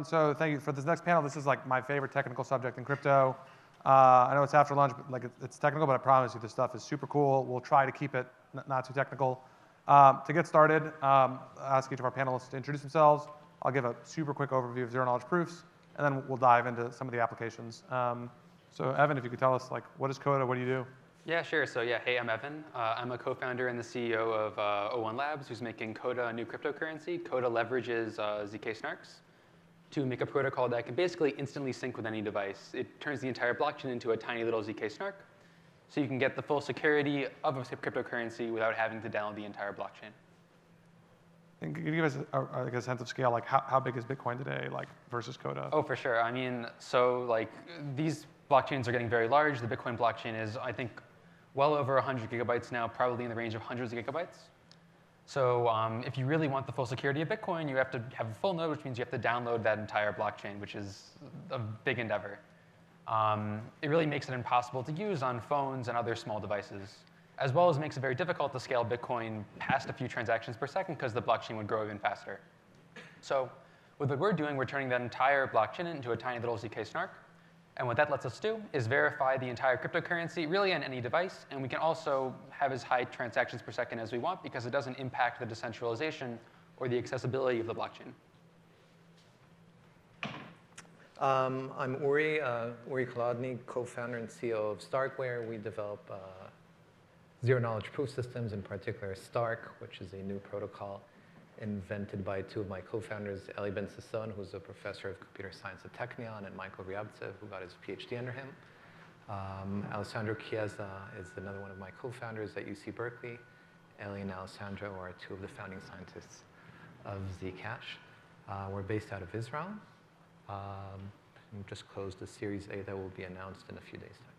everyone. So thank you for this next panel. This is like my favorite technical subject in crypto. I know it's after lunch, but like it's technical, but I promise you this stuff is super cool. We'll try to keep it not too technical. To get started, I'll ask each of our panelists to introduce themselves. I'll give a super quick overview of zero-knowledge proofs, and then we'll dive into some of the applications. So Evan, if you could tell us, like, what is Coda? What do you do? Yeah, sure. So yeah, hey, I'm Evan. I'm a co-founder and the CEO of O1 Labs, who's making Coda a new cryptocurrency. Coda leverages ZK snarks to make a protocol that can basically instantly sync with any device. It turns the entire blockchain into a tiny little ZK snark, so you can get the full security of a cryptocurrency without having to download the entire blockchain. And can you give us like a sense of scale? Like, how big is Bitcoin today, like, versus Coda? Oh, for sure. I mean, so like these blockchains are getting very large. The Bitcoin blockchain is, I think, well over 100 gigabytes now, probably in the range of hundreds of gigabytes. So if you really want the full security of Bitcoin, you have to have a full node, which means you have to download that entire blockchain, which is a big endeavor. It really makes it impossible to use on phones and other small devices, as well as makes it very difficult to scale Bitcoin past a few transactions per second because the blockchain would grow even faster. So with what we're doing, we're turning that entire blockchain into a tiny little ZK snark. And what that lets us do is verify the entire cryptocurrency really on any device. And we can also have as high transactions per second as we want because it doesn't impact the decentralization or the accessibility of the blockchain. I'm Uri Kolodny, co-founder and CEO of Starkware. We develop zero-knowledge proof systems, in particular Stark, which is a new protocol invented by two of my co-founders, Eli Ben-Sasson, who's a professor of computer science at Technion, and Michael Ryabtsev, who got his PhD under him. Alessandro Chiesa is another one of my co-founders at UC Berkeley. Eli and Alessandro are two of the founding scientists of Zcash. We're based out of Israel. We just closed a Series A that will be announced in a few days' time.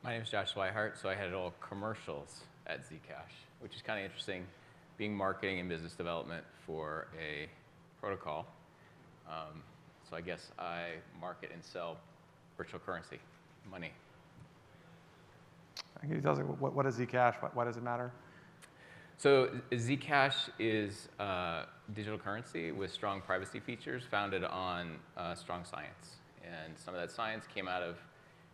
My name is Josh Swihart, so I headed all commercials at Zcash, which is kind of interesting, being marketing and business development for a protocol. So I guess I market and sell virtual currency, money. Can you tell us what is Zcash? Why does it matter? So Zcash is digital currency with strong privacy features founded on strong science. And some of that science came out of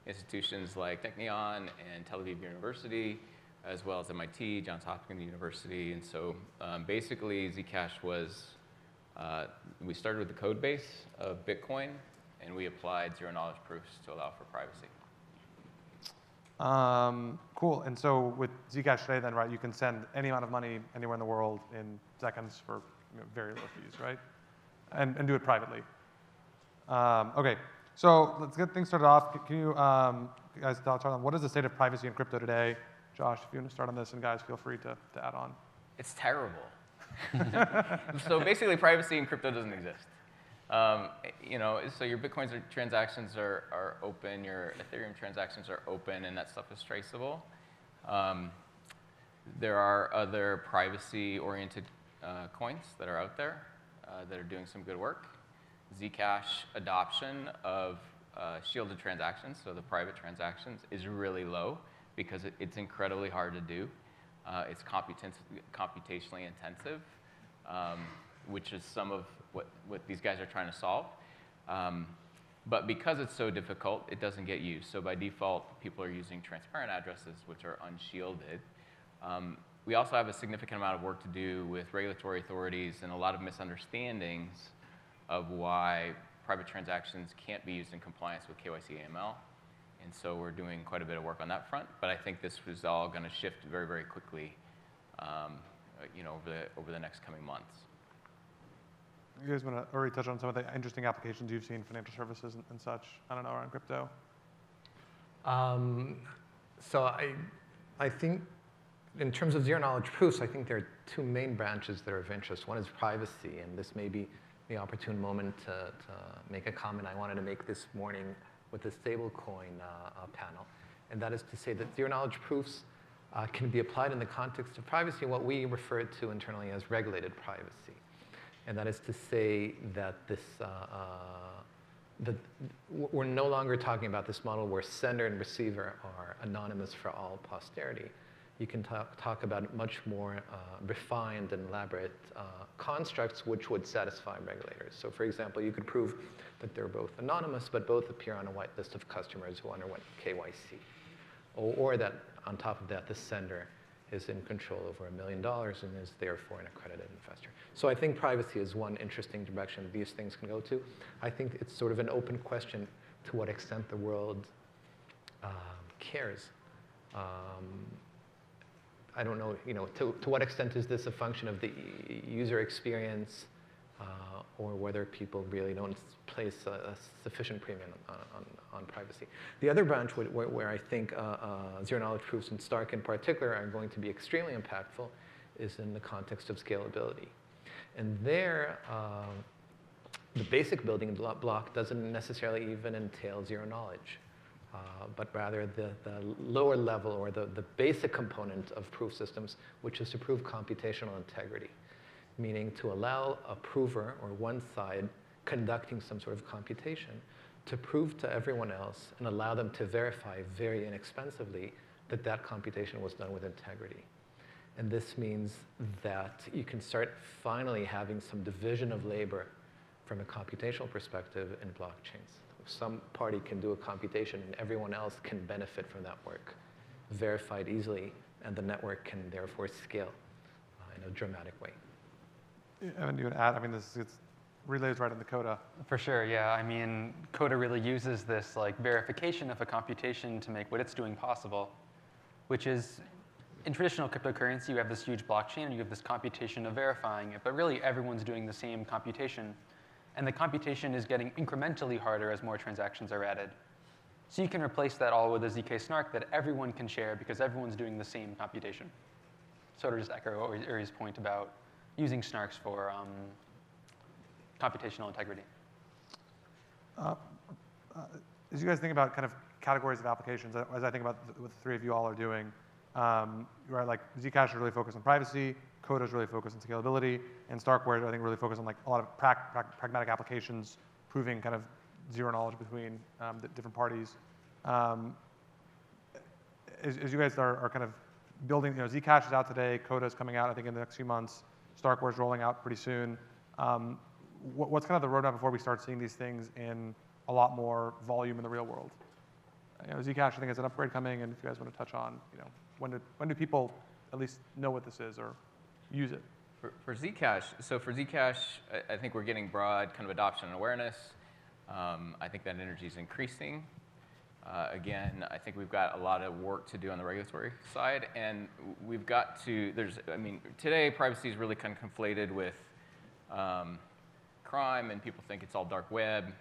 institutions like Technion and Tel Aviv University, as well as MIT, Johns Hopkins University. And so basically, Zcash was, we started with the code base of Bitcoin, and we applied zero-knowledge proofs to allow for privacy. Cool. And so with Zcash today, then, right, you can send any amount of money anywhere in the world in seconds for very low fees, right? And do it privately. OK. So let's get things started off. Can you guys start on what is the state of privacy in crypto today? Josh, if you want to start on this, and guys, feel free to add on. It's terrible. So basically, privacy in crypto doesn't exist. So your Bitcoin transactions are open, your Ethereum transactions are open, and that stuff is traceable. There are other privacy-oriented coins that are out there that are doing some good work. Zcash adoption of shielded transactions, so the private transactions, is really low because it's incredibly hard to do. It's computationally intensive, which is some of what these guys are trying to solve. But because it's so difficult, it doesn't get used. So by default, people are using transparent addresses, which are unshielded. We also have a significant amount of work to do with regulatory authorities and a lot of misunderstandings of why private transactions can't be used in compliance with KYC AML. And so we're doing quite a bit of work on that front. But I think this is all going to shift very, very quickly over the next coming months. You guys want to already touch on some of the interesting applications you've seen, financial services and such, I don't know, around crypto? So I think in terms of zero-knowledge proofs, I think there are two main branches that are of interest. One is privacy, and this may be the opportune moment to make a comment I wanted to make this morning with the stablecoin panel, and that is to say that zero-knowledge proofs can be applied in the context of privacy, what we refer to internally as regulated privacy. And that is to say that we're no longer talking about this model where sender and receiver are anonymous for all posterity. you can talk about much more refined and elaborate constructs which would satisfy regulators. So for example, you could prove that they're both anonymous, but both appear on a whitelist of customers who underwent KYC. Or that on top of that, the sender is in control over $1 million and is therefore an accredited investor. So I think privacy is one interesting direction these things can go to. I think it's sort of an open question to what extent the world cares. I don't know, to what extent is this a function of the user experience or whether people really don't place a sufficient premium on privacy. The other branch where I think zero-knowledge proofs and Stark in particular are going to be extremely impactful is in the context of scalability. And there, the basic building block doesn't necessarily even entail zero knowledge. But rather the lower level or the basic component of proof systems, which is to prove computational integrity, meaning to allow a prover or one side conducting some sort of computation to prove to everyone else and allow them to verify very inexpensively that that computation was done with integrity. And this means that you can start finally having some division of labor from a computational perspective in blockchains. Some party can do a computation and everyone else can benefit from that work, verified easily, and the network can therefore scale in a dramatic way. And you would add, it relays right into Coda. For sure, yeah. I mean, Coda really uses this verification of a computation to make what it's doing possible, which is, in traditional cryptocurrency, you have this huge blockchain and you have this computation of verifying it, but really everyone's doing the same computation. And the computation is getting incrementally harder as more transactions are added. So you can replace that all with a ZK snark that everyone can share because everyone's doing the same computation. So to just echo Uri's point about using snarks for computational integrity. As you guys think about kind of categories of applications, as I think about what the three of you all are doing, right, Zcash is really focused on privacy, Coda is really focused on scalability, and Starkware, I think, really focused on a lot of pragmatic applications, proving kind of zero knowledge between the different parties. As you guys are kind of building, Zcash is out today, Coda is coming out, I think, in the next few months, Starkware is rolling out pretty soon. What's kind of the roadmap before we start seeing these things in a lot more volume in the real world? Zcash, I think, has an upgrade coming, and if you guys want to touch on, when do people at least know what this is or use it? For Zcash, I think we're getting broad kind of adoption and awareness. I think that energy is increasing. Again, I think we've got a lot of work to do on the regulatory side, and we've got to, today privacy is really kind of conflated with crime, and people think it's all dark web,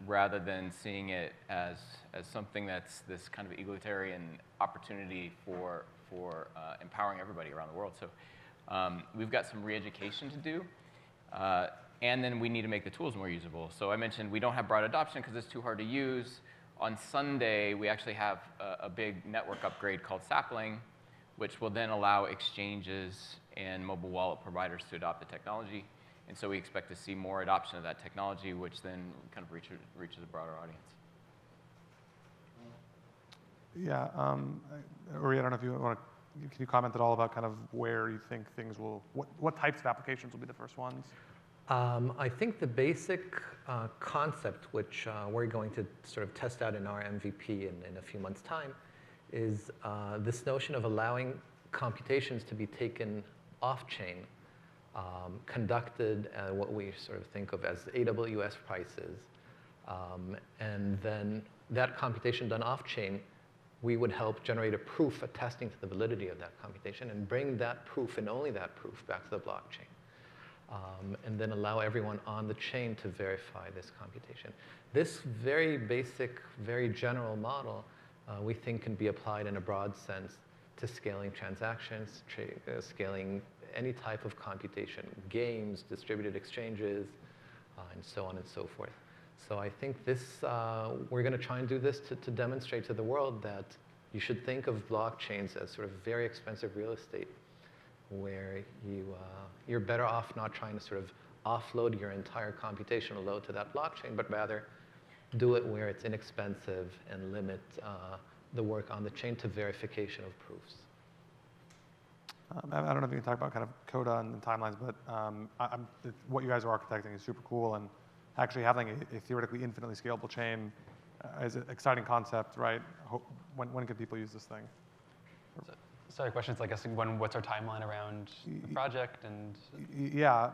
rather than seeing it as something that's this kind of egalitarian opportunity for empowering everybody around the world. So we've got some re-education to do, and then we need to make the tools more usable. So I mentioned we don't have broad adoption because it's too hard to use. On Sunday, we actually have a big network upgrade called Sapling, which will then allow exchanges and mobile wallet providers to adopt the technology. And so we expect to see more adoption of that technology, which then kind of reaches a broader audience. Yeah, Uri, I don't know if you want to, can you comment at all about kind of where you think things will, what types of applications will be the first ones? I think the basic concept, which we're going to sort of test out in our MVP in a few months' time, is this notion of allowing computations to be taken off-chain, conducted at what we sort of think of as AWS prices, and then that computation done off-chain, we would help generate a proof attesting to the validity of that computation and bring that proof and only that proof back to the blockchain. And then allow everyone on the chain to verify this computation. This very basic, very general model, we think can be applied in a broad sense to scaling transactions, scaling any type of computation, games, distributed exchanges, and so on and so forth. So I think this, we're going to try and do this to demonstrate to the world that you should think of blockchains as sort of very expensive real estate, where you're better off not trying to sort of offload your entire computational load to that blockchain, but rather do it where it's inexpensive and limit the work on the chain to verification of proofs. I don't know if you can talk about kind of Coda and timelines, but what you guys are architecting is super cool, and actually having a theoretically infinitely scalable chain is an exciting concept, right? When could people use this thing? Sorry, questions, I guess, what's our timeline around the project and? Yeah,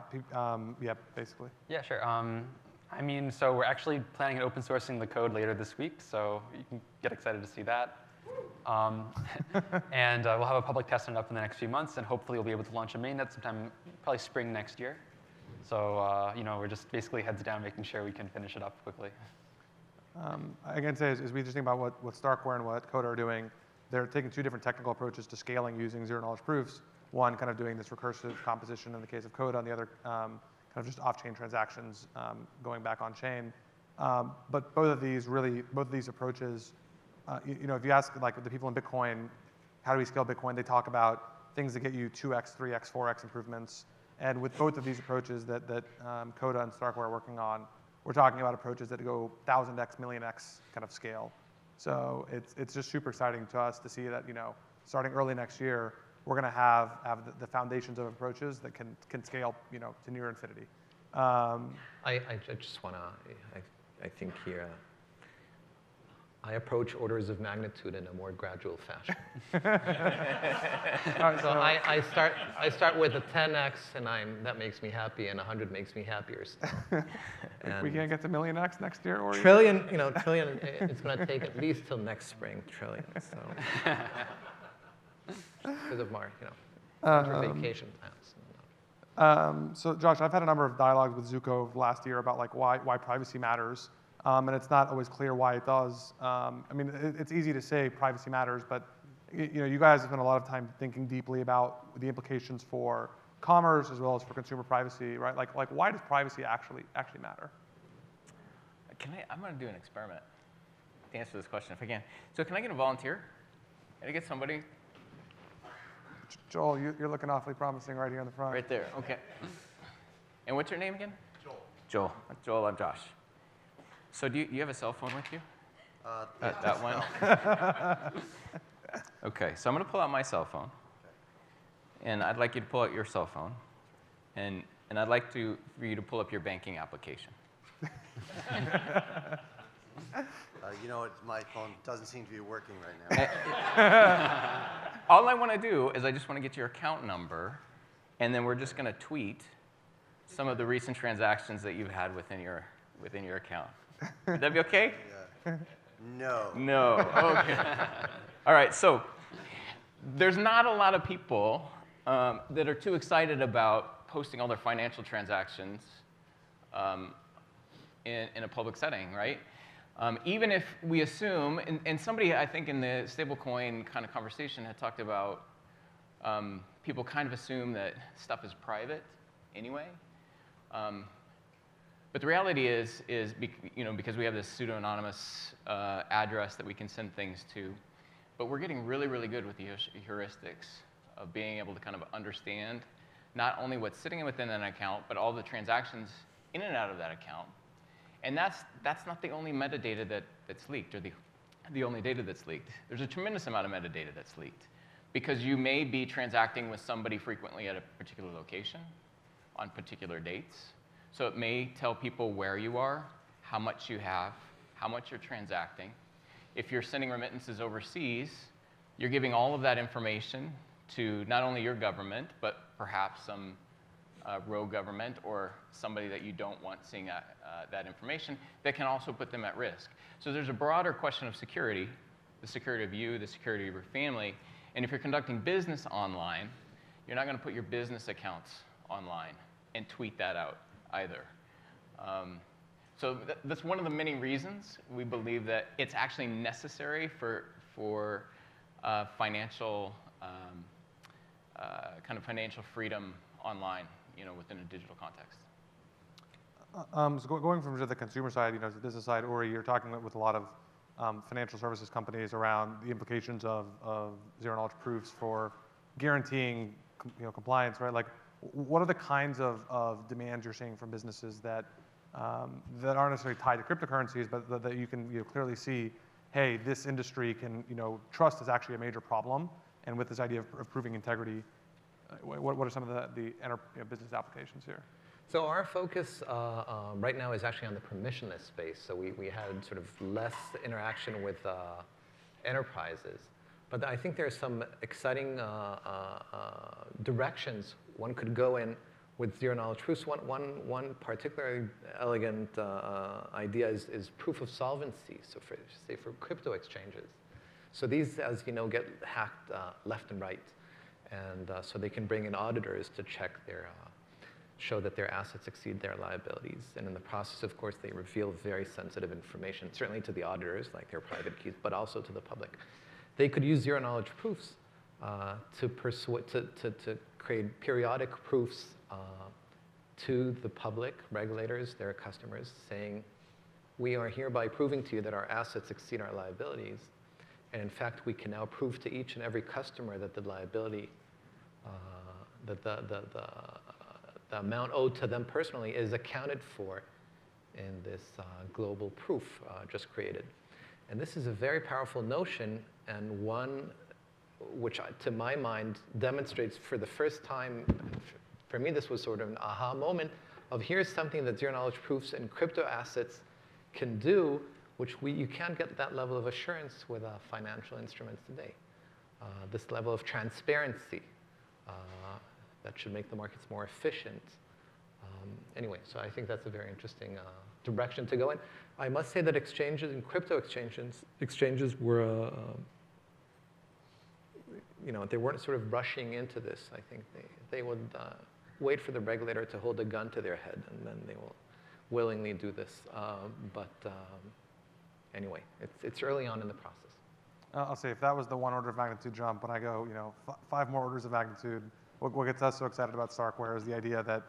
basically. Yeah, sure. I mean, so we're actually planning on open sourcing the code later this week, so you can get excited to see that. And we'll have a public test up in the next few months, and hopefully we'll be able to launch a mainnet sometime, probably spring next year. So we're just basically heads down making sure we can finish it up quickly. I can say, as we just think about what Starkware and what Coda are doing, they're taking two different technical approaches to scaling using zero-knowledge proofs. One, kind of doing this recursive composition in the case of Coda, and the other, kind of just off-chain transactions going back on-chain. But both of these approaches, if you ask like the people in Bitcoin, how do we scale Bitcoin? They talk about things that get you 2x, 3x, 4x improvements. And with both of these approaches that Coda and Starkware are working on, we're talking about approaches that go 1,000x, millionx kind of scale. So it's just super exciting to us to see that, starting early next year, we're going to have the foundations of approaches that can scale, to near infinity. I just want to, I think here, I approach orders of magnitude in a more gradual fashion. All right, So I start with a 10x, and that makes me happy, and 100 makes me happier still. we can't get to millionx next year, or trillion, it's going to take at least till next spring, trillion. So because of my, winter vacation plans. So Josh, I've had a number of dialogues with Zuko last year about like why privacy matters, and it's not always clear why it does. It's easy to say privacy matters, but you guys have spent a lot of time thinking deeply about the implications for commerce as well as for consumer privacy, right? Like why does privacy actually matter? I'm going to do an experiment to answer this question if I can. So can I get a volunteer? Can I get somebody? Joel, you're looking awfully promising right here in the front. Right there, okay. And what's your name again? Joel. Joel, I'm Josh. So do you have a cell phone with you? That one? Okay, so I'm going to pull out my cell phone. And I'd like you to pull out your cell phone. And I'd like for you to pull up your banking application. My phone doesn't seem to be working right now. All I want to do is I just want to get your account number, and then we're just going to tweet some of the recent transactions that you've had within your account. Would that be okay? No. No. Okay. All right. So there's not a lot of people that are too excited about posting all their financial transactions in a public setting, right? Even if we assume, and somebody I think in the stablecoin kind of conversation had talked about people kind of assume that stuff is private anyway. But the reality is because we have this pseudo-anonymous address that we can send things to, but we're getting really, really good with the heuristics of being able to kind of understand not only what's sitting within an account, but all the transactions in and out of that account. And that's not the only metadata that's leaked, or the only data that's leaked. There's a tremendous amount of metadata that's leaked, because you may be transacting with somebody frequently at a particular location on particular dates. So it may tell people where you are, how much you have, how much you're transacting. If you're sending remittances overseas, you're giving all of that information to not only your government, but perhaps some rogue government or somebody that you don't want seeing that information that can also put them at risk. So there's a broader question of security, the security of you, the security of your family. And if you're conducting business online, you're not going to put your business accounts online and tweet that out either. So that's one of the many reasons we believe that it's actually necessary for financial kind of financial freedom online, within a digital context. So going from the consumer side, to the business side, Uri, you're talking with a lot of financial services companies around the implications of zero-knowledge proofs for guaranteeing compliance, right? Like, what are the kinds of demands you're seeing from businesses that aren't necessarily tied to cryptocurrencies, but that you can clearly see hey, this industry can, trust is actually a major problem. And with this idea of proving integrity, what are some of the business applications here? So our focus right now is actually on the permissionless space. So we had sort of less interaction with enterprises. But I think there are some exciting directions one could go in with zero-knowledge proofs. One particularly elegant idea is proof of solvency, so for crypto exchanges. So these, as you know, get hacked left and right. And so they can bring in auditors to check show that their assets exceed their liabilities. And in the process, of course, they reveal very sensitive information, certainly to the auditors, like their private keys, but also to the public. They could use zero-knowledge proofs to create periodic proofs to the public, regulators, their customers, saying, we are hereby proving to you that our assets exceed our liabilities. And in fact, we can now prove to each and every customer that the liability, that the amount owed to them personally is accounted for in this global proof just created. And this is a very powerful notion, and one which, to my mind, demonstrates for the first time, for me, this was sort of an aha moment of here's something that zero-knowledge proofs and crypto assets can do, which you can't get that level of assurance with financial instruments today. This level of transparency that should make the markets more efficient. Anyway, so I think that's a very interesting direction to go in. I must say that exchanges and crypto exchanges were, they weren't sort of rushing into this. I think they would wait for the regulator to hold a gun to their head, and then they will willingly do this. Anyway, it's early on in the process. I'll say if that was the one order of magnitude jump, when I go, 5 more orders of magnitude, what gets us so excited about Starkware is the idea that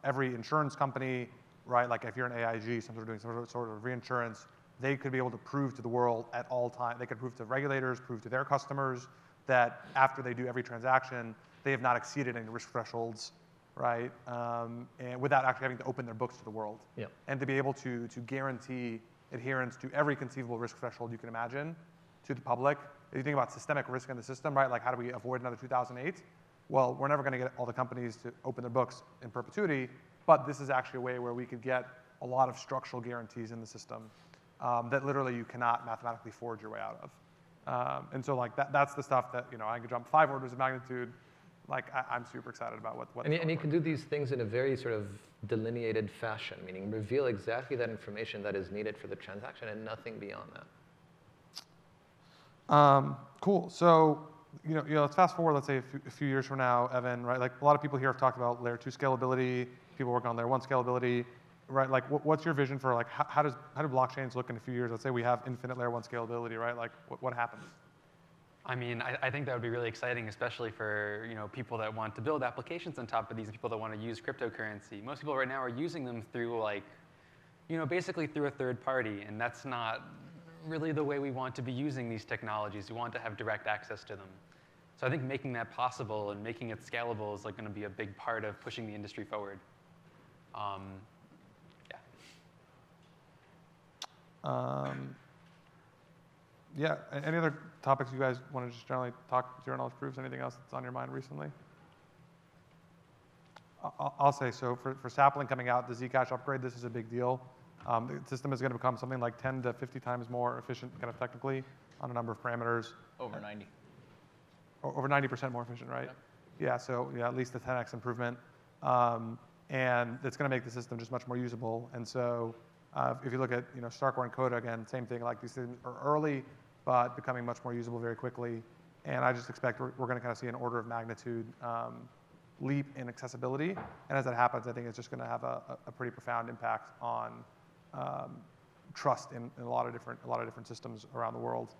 every insurance company, right, like if you're an AIG, doing some sort of reinsurance, they could be able to prove to the world at all times. They could prove to regulators, prove to their customers that after they do every transaction, they have not exceeded any risk thresholds, right, and without actually having to open their books to the world. Yep. And to be able to guarantee adherence to every conceivable risk threshold you can imagine to the public. If you think about systemic risk in the system, right, like how do we avoid another 2008? Well, we're never going to get all the companies to open their books in perpetuity, but this is actually a way where we could get a lot of structural guarantees in the system that literally you cannot mathematically forge your way out of. And so like that's the stuff that, I could jump 5 orders of magnitude. Like I'm super excited about what. And you can do these things in a very sort of delineated fashion, meaning reveal exactly that information that is needed for the transaction and nothing beyond that. Cool. So, let's fast forward, let's say a few years from now, Evan, right? Like a lot of people here have talked about layer 2 scalability, people working on layer 1 scalability, right? Like what's your vision for like, how do blockchains look in a few years? Let's say we have infinite layer 1 scalability, right? Like what happens? I mean, I think that would be really exciting, especially for people that want to build applications on top of these, people that want to use cryptocurrency. Most people right now are using them through basically through a third party, and that's not really the way we want to be using these technologies. We want to have direct access to them. So I think making that possible and making it scalable is going to be a big part of pushing the industry forward. Yeah. Any other topics you guys want to just generally talk zero-knowledge proofs? Anything else that's on your mind recently? I'll say, so for Sapling coming out, the Zcash upgrade, this is a big deal. The system is going to become something like 10 to 50 times more efficient, kind of technically, on a number of parameters. Over 90. Over 90% more efficient, right? Yeah, so at least a 10x improvement. And it's going to make the system just much more usable. And so if you look at Starkware and Coda, again, same thing. Like these things are early, but becoming much more usable very quickly. And I just expect we're going to kind of see an order of magnitude leap in accessibility. And as that happens, I think it's just going to have a pretty profound impact on trust in a lot of different systems around the world.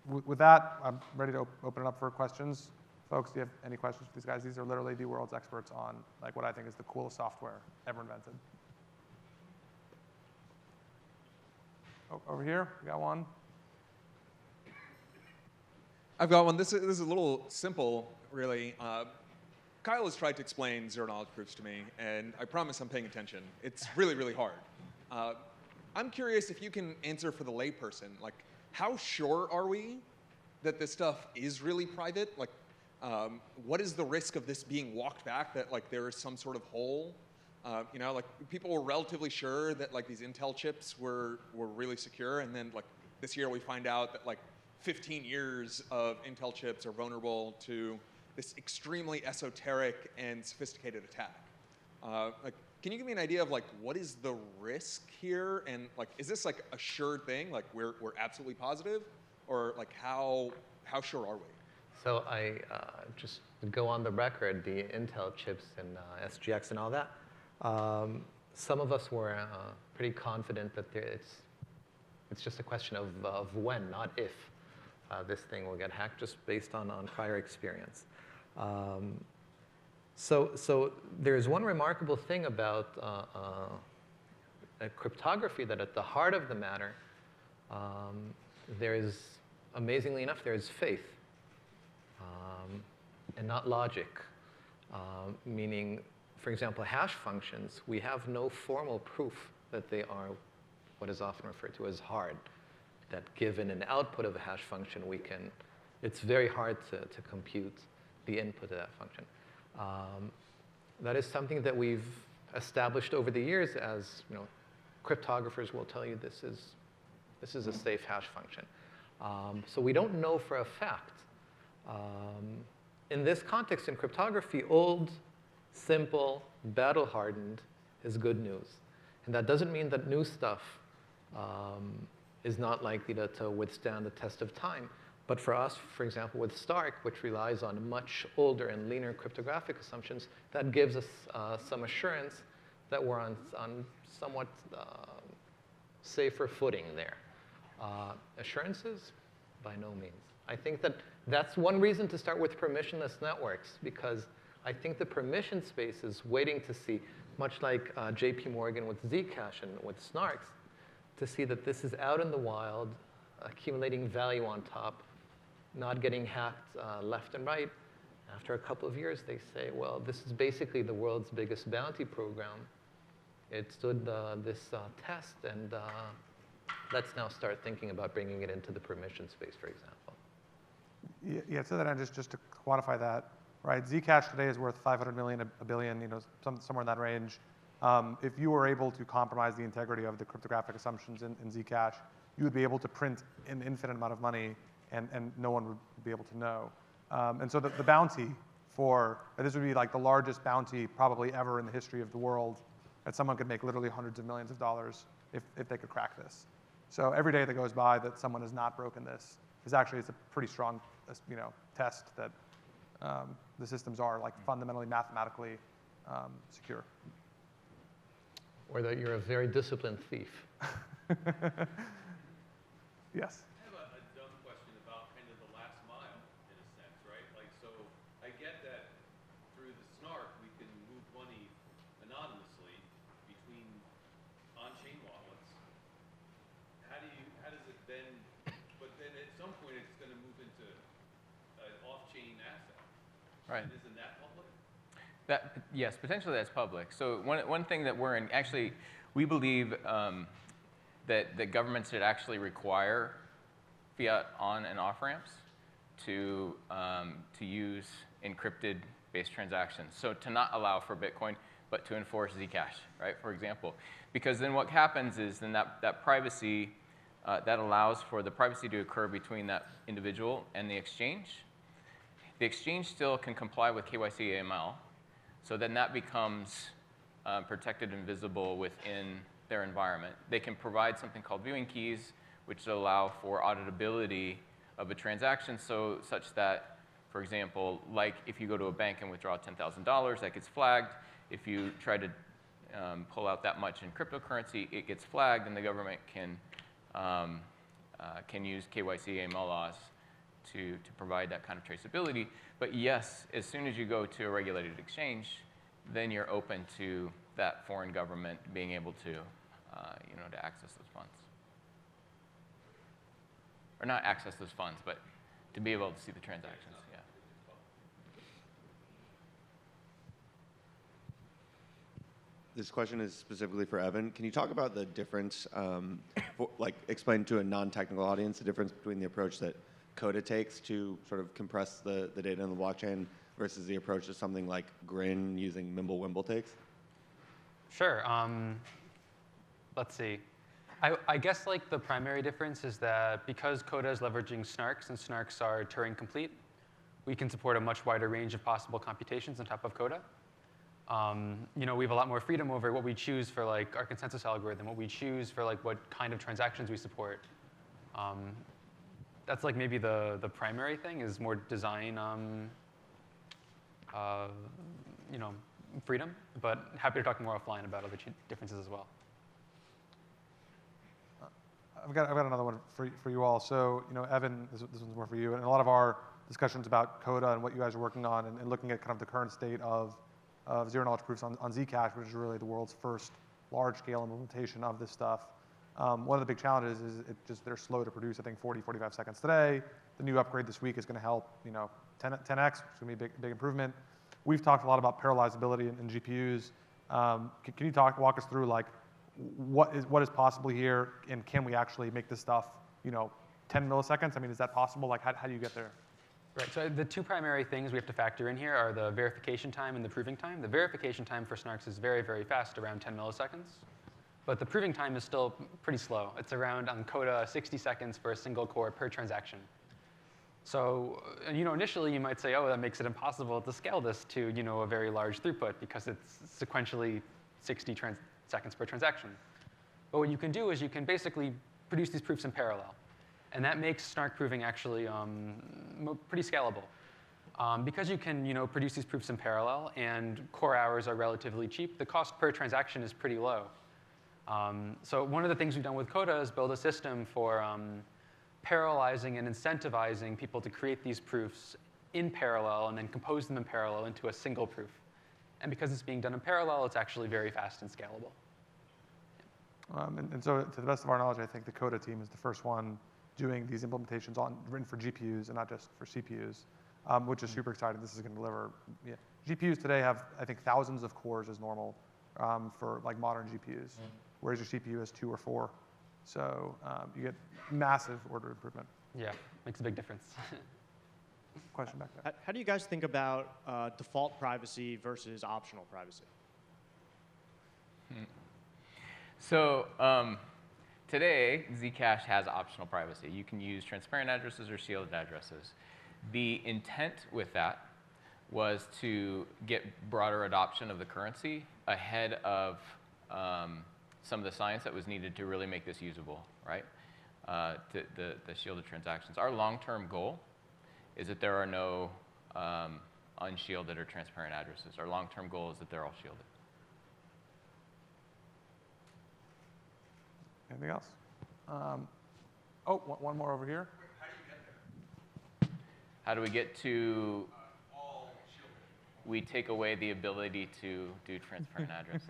With that, I'm ready to open it up for questions. Folks, do you have any questions for these guys? These are literally the world's experts on like what I think is the coolest software ever invented. Over here, we got one. I've got one. This is a little simple, really. Kyle has tried to explain zero-knowledge proofs to me, and I promise I'm paying attention. It's really, really hard. I'm curious if you can answer for the layperson, like, how sure are we that this stuff is really private? Like, what is the risk of this being walked back, that like there is some sort of hole? You know, like people were relatively sure that like these Intel chips were really secure, and then like this year we find out that like 15 years of Intel chips are vulnerable to this extremely esoteric and sophisticated attack. Like, can you give me an idea of like what is the risk here, and like is this like a sure thing? Like we're absolutely positive, or like how sure are we? So I just to go on the record, the Intel chips and SGX and all that. Some of us were pretty confident that it's just a question of when, not if, this thing will get hacked, just based on prior experience. So there's one remarkable thing about cryptography, that at the heart of the matter, there is, amazingly enough, there is faith and not logic, meaning, for example, hash functions, we have no formal proof that they are what is often referred to as hard, that given an output of a hash function, it's very hard to compute the input of that function. That is something that we've established over the years, as you know, cryptographers will tell you this is a safe hash function. So we don't know for a fact. In this context, in cryptography, old, simple, battle-hardened is good news. And that doesn't mean that new stuff is not likely to withstand the test of time. But for us, for example, with Stark, which relies on much older and leaner cryptographic assumptions, that gives us some assurance that we're on somewhat safer footing there. Assurances? By no means. I think that's one reason to start with permissionless networks, because I think the permission space is waiting to see, much like JP Morgan with Zcash and with Snarks, to see that this is out in the wild, accumulating value on top, not getting hacked left and right. After a couple of years, they say, well, this is basically the world's biggest bounty program. It stood this test, and let's now start thinking about bringing it into the permission space, for example. Yeah, to that end, just to quantify that, right? Zcash today is worth 500 million, a billion, you know, somewhere in that range. If you were able to compromise the integrity of the cryptographic assumptions in Zcash, you would be able to print an infinite amount of money, and no one would be able to know. And so the bounty this would be like the largest bounty probably ever in the history of the world, that someone could make literally hundreds of millions of dollars if they could crack this. So every day that goes by that someone has not broken this it's a pretty strong, you know, test that the systems are like fundamentally mathematically secure. Or that you're a very disciplined thief. Yes. I have a dumb question about kind of the last mile, in a sense, right? Like, so I get that through the snark, we can move money anonymously between on-chain wallets. How does it then, but then at some point it's going to move into an off-chain asset. Right. And isn't that public? Yes, potentially that's public. So one thing that we're in, actually, we believe that governments should actually require fiat on and off ramps to use encrypted-based transactions. So to not allow for Bitcoin, but to enforce Zcash, right? For example, because then what happens is then that privacy that allows for the privacy to occur between that individual and the exchange. The exchange still can comply with KYC AML. So then that becomes protected and visible within their environment. They can provide something called viewing keys, which allow for auditability of a transaction, such that, for example, like if you go to a bank and withdraw $10,000, that gets flagged. If you try to pull out that much in cryptocurrency, it gets flagged, and the government can use KYC AML laws to provide that kind of traceability. But yes, as soon as you go to a regulated exchange, then you're open to that foreign government being able to, to access those funds. Or not access those funds, but to be able to see the transactions, yeah. This question is specifically for Evan. Can you talk about the difference, explain to a non-technical audience the difference between the approach that Coda takes to sort of compress the data in the blockchain versus the approach that something like Grin using Mimblewimble takes? Sure. Let's see. I guess like the primary difference is that because Coda is leveraging snarks and snarks are Turing complete, we can support a much wider range of possible computations on top of Coda. We have a lot more freedom over what we choose for like our consensus algorithm, what we choose for like what kind of transactions we support. That's like maybe the primary thing is more design, freedom. But happy to talk more offline about other differences as well. I've got another one for you all. So, Evan, this one's more for you. And a lot of our discussions about Coda and what you guys are working on and looking at kind of the current state of zero-knowledge proofs on Zcash, which is really the world's first large-scale implementation of this stuff. One of the big challenges is they're slow to produce, I think 40, 45 seconds today. The new upgrade this week is going to help, 10x, which is going to be a big improvement. We've talked a lot about parallelizability in GPUs. Can you walk us through like what is possible here, and can we actually make this stuff, 10 milliseconds? I mean, is that possible? Like, how do you get there? Right, so the two primary things we have to factor in here are the verification time and the proving time. The verification time for snarks is very, very fast, around 10 milliseconds. But the proving time is still pretty slow. It's around, on Coda, 60 seconds for a single core per transaction. So, initially you might say, oh, that makes it impossible to scale this to, a very large throughput because it's sequentially 60 seconds per transaction. But what you can do is you can basically produce these proofs in parallel. And that makes snark proving actually pretty scalable. Because you can produce these proofs in parallel and core hours are relatively cheap, the cost per transaction is pretty low. So one of the things we've done with Coda is build a system for parallelizing and incentivizing people to create these proofs in parallel and then compose them in parallel into a single proof. And because it's being done in parallel, it's actually very fast and scalable. And so to the best of our knowledge, I think the Coda team is the first one doing these implementations written for GPUs and not just for CPUs, which is super exciting. This is going to deliver. Yeah. GPUs today have, I think, thousands of cores as normal for like modern GPUs, whereas your CPU has 2 or 4. So you get massive order improvement. Yeah, makes a big difference. Question back there. How do you guys think about default privacy versus optional privacy? So today, Zcash has optional privacy. You can use transparent addresses or shielded addresses. The intent with that was to get broader adoption of the currency ahead of some of the science that was needed to really make this usable, right? The shielded transactions. Our long-term goal is that there are no unshielded or transparent addresses. Our long-term goal is that they're all shielded. Anything else? One more over here. How do you get there? How do we get to? All shielded. We take away the ability to do transparent addresses.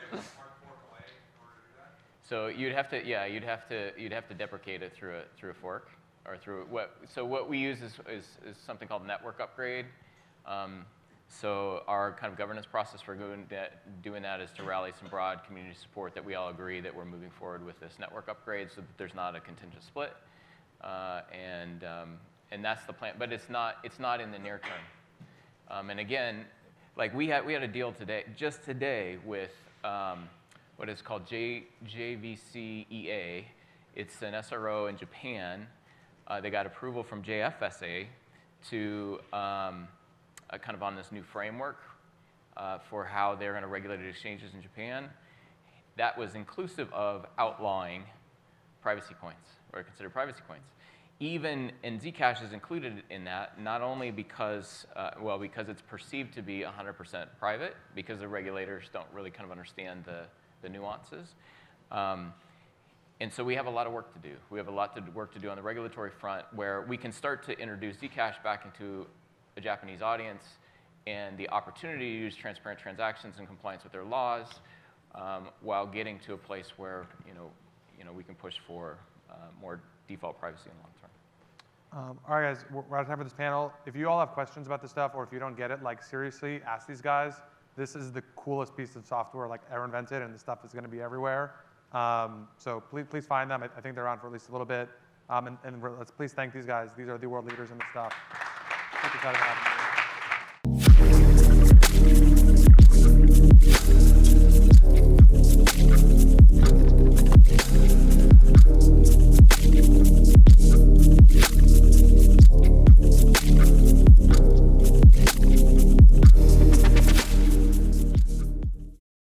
Hard fork away in order to do that? So you'd have to deprecate it through a fork or through what. So what we use is something called network upgrade. So our kind of governance process for doing that is to rally some broad community support that we all agree that we're moving forward with this network upgrade so that there's not a contingent split. And that's the plan. But it's not in the near term. And again, like we had a deal just today with what is called JVCEA. It's an SRO in Japan. They got approval from JFSA to kind of on this new framework for how they're going to regulate exchanges in Japan. That was inclusive of outlawing privacy coins, or considered privacy coins. And Zcash is included in that, not only because it's perceived to be 100% private, because the regulators don't really kind of understand the nuances. And so we have a lot of work to do. We have a lot of work to do on the regulatory front where we can start to introduce Zcash back into a Japanese audience and the opportunity to use transparent transactions in compliance with their laws while getting to a place where we can push for more default privacy in the long term. All right, guys, we're out of time for this panel. If you all have questions about this stuff or if you don't get it, like seriously, ask these guys. this is the coolest piece of software like ever invented, and the stuff is going to be everywhere. So please find them. I think they're around for at least a little bit. Let's please thank these guys. These are the world leaders in this stuff. Super excited to have them.